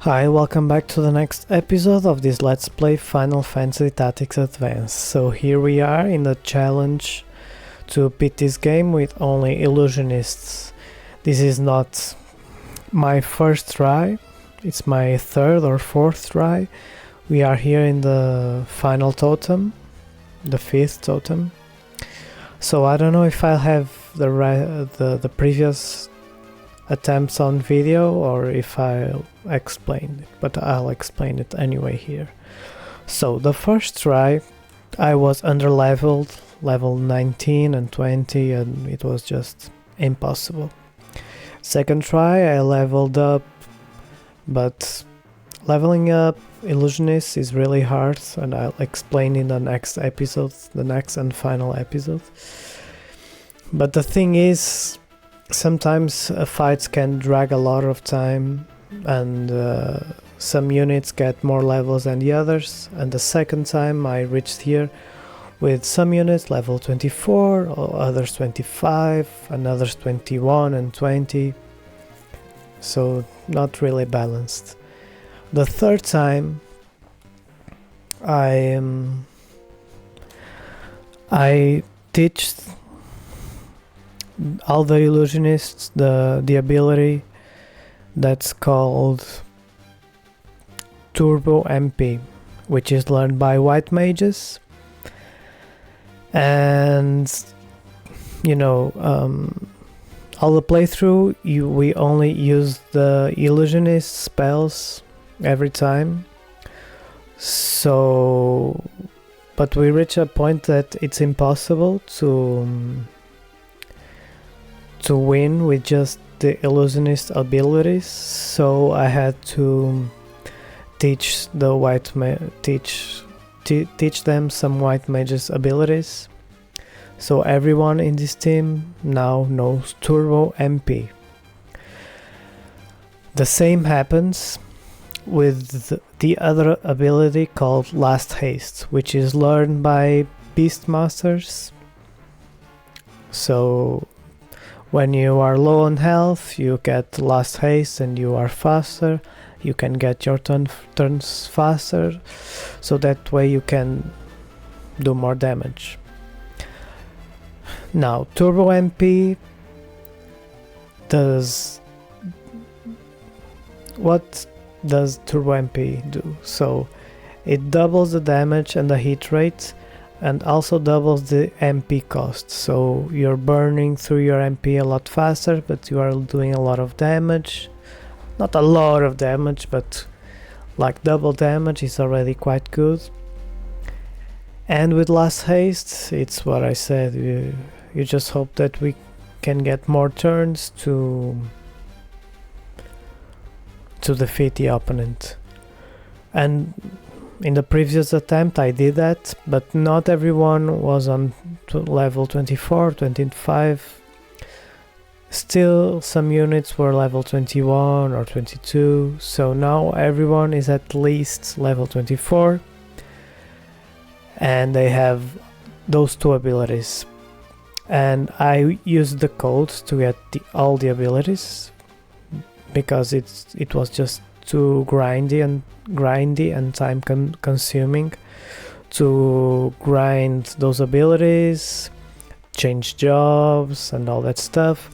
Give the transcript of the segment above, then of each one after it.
Hi, welcome back to the next episode of this Let's Play Final Fantasy Tactics Advance. So here we are in the challenge to beat this game with only Illusionists. This is not my first try, it's my third or fourth try. We are here in the final totem, the fifth totem. So I don't know if I'll have the previous attempts on video or if I'll explain it, but I'll explain it anyway here. So the first try I was underleveled, level 19 and 20, and it was just impossible. Second try I leveled up, but leveling up Illusionists is really hard, and I'll explain in the next episode, the next and final episode. But the thing is, sometimes fights can drag a lot of time, and some units get more levels than the others, and the second time I reached here with some units level 24, or others 25, and others 21 and 20, so not really balanced. The third time I teach all the Illusionists the ability that's called Turbo MP, which is learned by white mages, and you know, all the playthrough we only use the Illusionist spells every time. So but we reach a point that it's impossible to win with just the Illusionist abilities, so I had to teach the teach them some white mages abilities. So everyone in this team now knows Turbo MP. The same happens with the other ability called Last Haste, which is learned by Beastmasters. So when you are low on health, you get Last Haste and you are faster. You can get your turns faster, so that way you can do more damage. Now, Turbo MP does... What does Turbo MP do? So, it doubles the damage and the hit rate, and also doubles the MP cost, so you're burning through your MP a lot faster, but you are doing a lot of damage. Not a lot of damage, but like double damage is already quite good. And with Last Haste, it's what I said, you just hope that we can get more turns to defeat the opponent. And in the previous attempt I did that, but not everyone was on level 24, 25. Still some units were level 21 or 22, so now everyone is at least level 24, and they have those two abilities. And I used the codes to get all the abilities, because it was just too grindy and time consuming to grind those abilities, change jobs and all that stuff.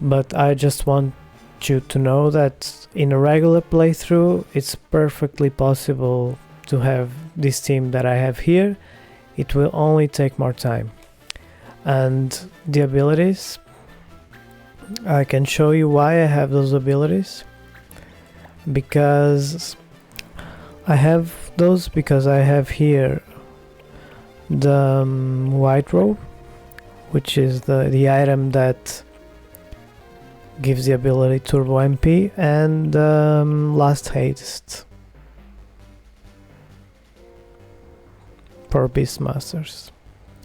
But I just want you to know that in a regular playthrough it's perfectly possible to have this team that I have here. It will only take more time. And the abilities, I can show you why I have those abilities. Because I have those because I have here the white robe, which is the item that gives the ability Turbo MP, and Last Haste for Beastmasters,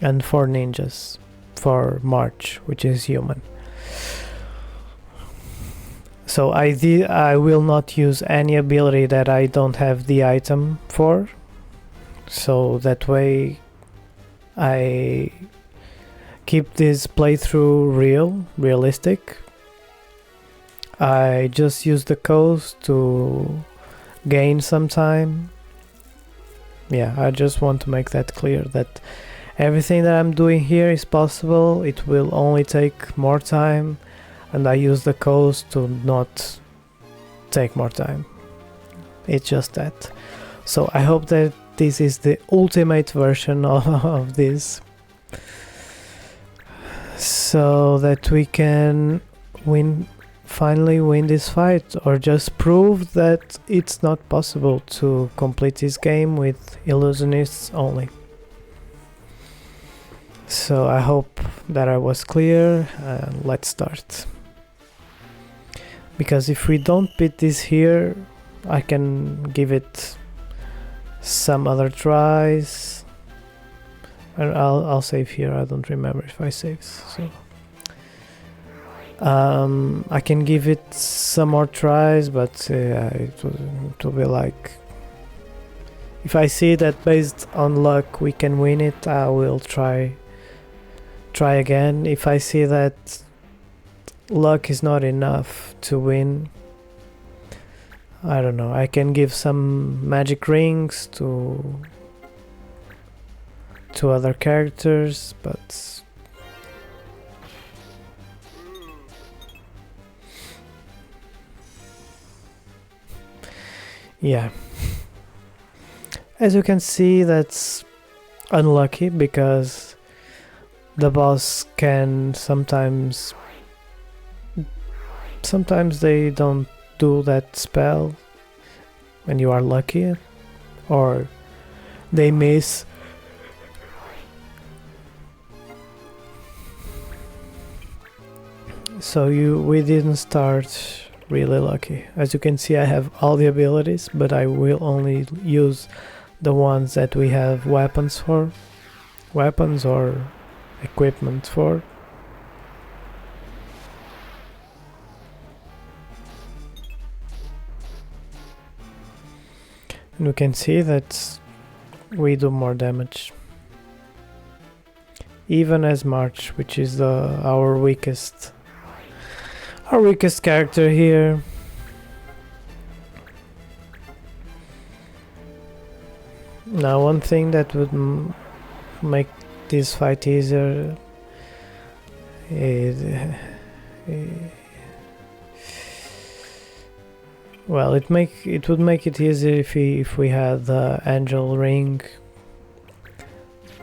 and for ninjas for March, which is human. So I will not use any ability that I don't have the item for, so that way I keep this playthrough realistic. I just use the coast to gain some time. Yeah, I just want to make that clear, that everything that I'm doing here is possible. It will only take more time, and I use the coast to not take more time. It's just that. So I hope that this is the ultimate version of this, so that we can finally win this fight, or just prove that it's not possible to complete this game with Illusionists only. So I hope that I was clear, and let's start. Because if we don't beat this here, I can give it some other tries, and I'll save here. I don't remember if I saved, so I can give it some more tries, but it will be like, if I see that based on luck we can win it, I will try again. If I see that luck is not enough to win, I don't know, I can give some magic rings to other characters, but yeah. As you can see, that's unlucky, because the boss can sometimes they don't do that spell when you are lucky, or they miss. So we didn't start really lucky. As you can see, I have all the abilities, but I will only use the ones that we have weapons or equipment for. And we can see that we do more damage, even as March, which is our weakest character here. Now, one thing that would make this fight easier is well, it would make it easier if we had the angel ring,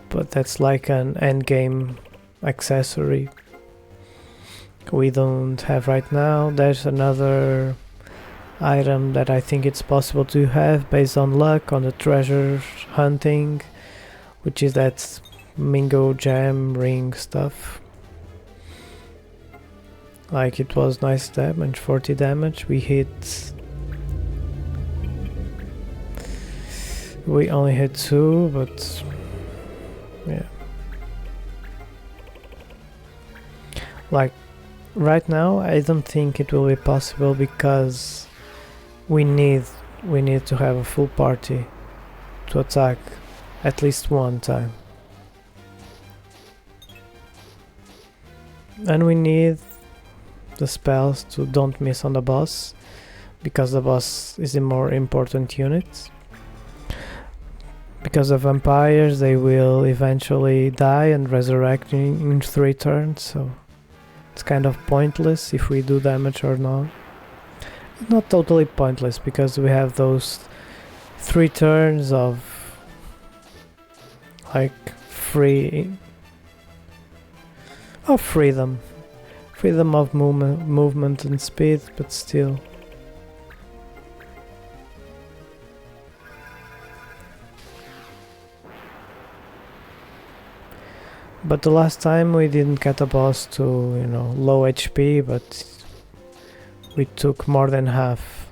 but that's like an end game accessory we don't have right now. There's another item that I think it's possible to have based on luck on the treasure hunting, which is that Mingo Jam ring stuff. Like, it was nice damage, 40 damage. We only hit 2, but yeah. Like, right now I don't think it will be possible, because we need to have a full party to attack at least one time. And we need the spells to don't miss on the boss, because the boss is the more important unit. Because of vampires, they will eventually die and resurrect in 3 turns, so it's kind of pointless if we do damage or not. Not totally pointless, because we have those 3 turns of like freedom of movement and speed, but still. But the last time we didn't get a boss to, low HP, but we took more than half.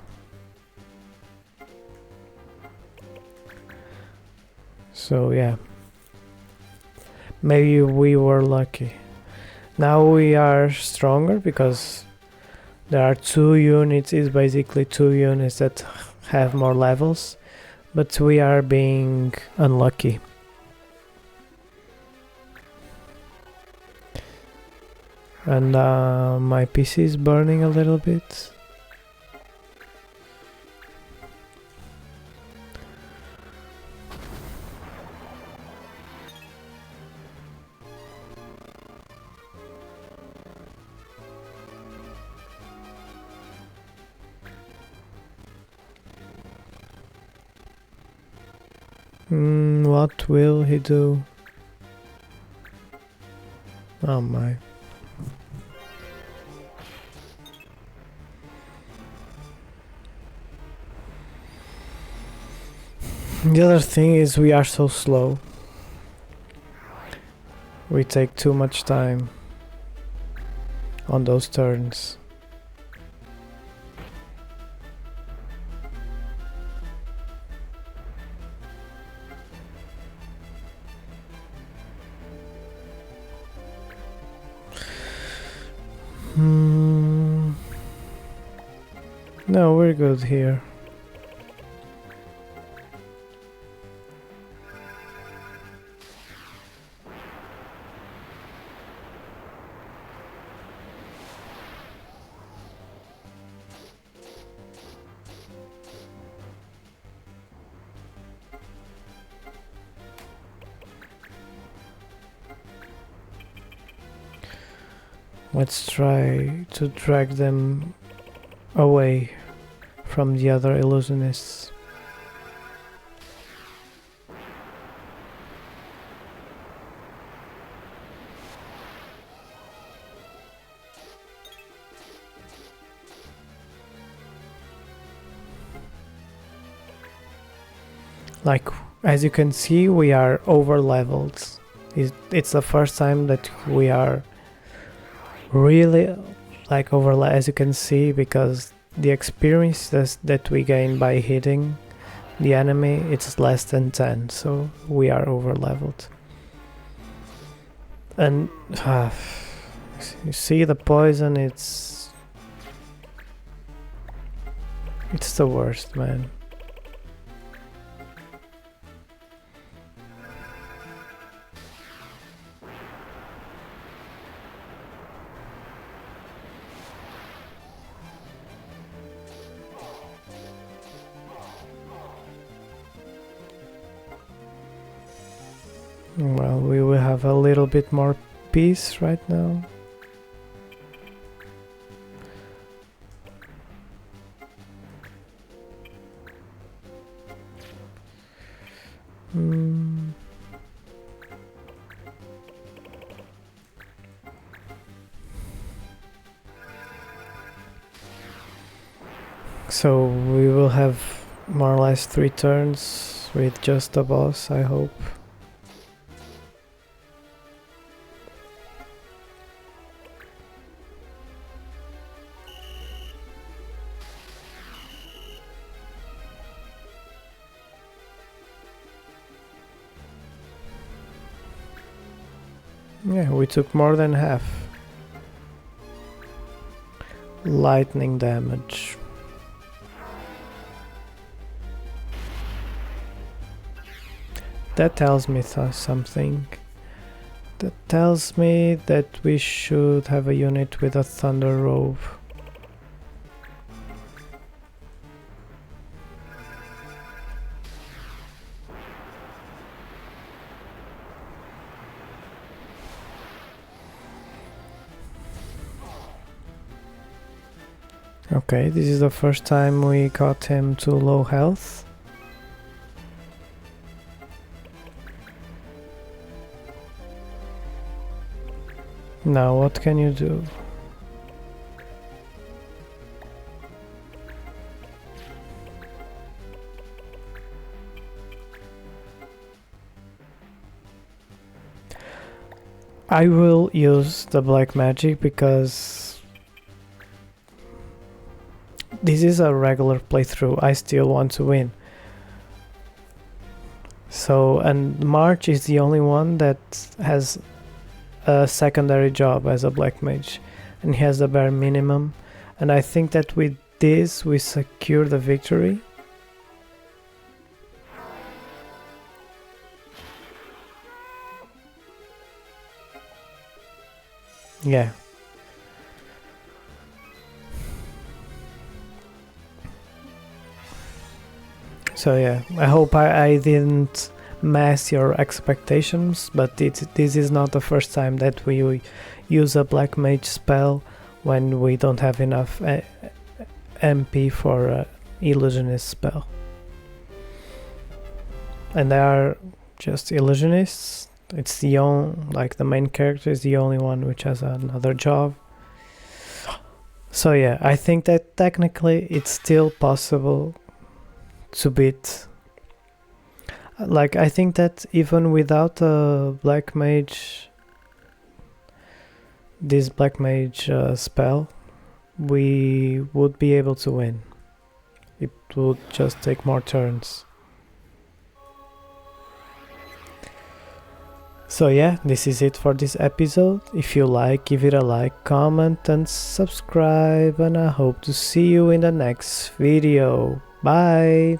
So yeah, maybe we were lucky. Now we are stronger, because there are 2 units, it's basically 2 units that have more levels, but we are being unlucky. And my PC is burning a little bit. What will he do? Oh my. The other thing is we are so slow. We take too much time on those turns. No, we're good here. Let's try to drag them away from the other illusionists. Like, as you can see, we are over leveled. It's the first time that we are really like over, as you can see, because the experience that we gain by hitting the enemy, it's less than 10, so we are over leveled. And you see the poison, it's the worst, man. Well, we will have a little bit more peace right now. So we will have more or less 3 turns with just the boss, I hope. Yeah, we took more than half. Lightning damage. That tells me something. That tells me that we should have a unit with a Thunder Robe. Okay, this is the first time we got him to low health. Now what can you do? I will use the black magic because this is a regular playthrough. I still want to win. So, and March is the only one that has a secondary job as a black mage, and he has the bare minimum, and I think that with this we secure the victory. Yeah. So yeah, I hope I didn't mess your expectations, but this is not the first time that we use a black mage spell when we don't have enough MP for a illusionist spell. and they are just illusionists. It's the only, like the main character is the only one which has another job. So yeah, I think that technically it's still possible to beat. Like, I think that even without a black mage, this black mage spell, we would be able to win. It would just take more turns. So yeah, this is it for this episode. If you like, give it a like, comment and subscribe, and I hope to see you in the next video. Bye!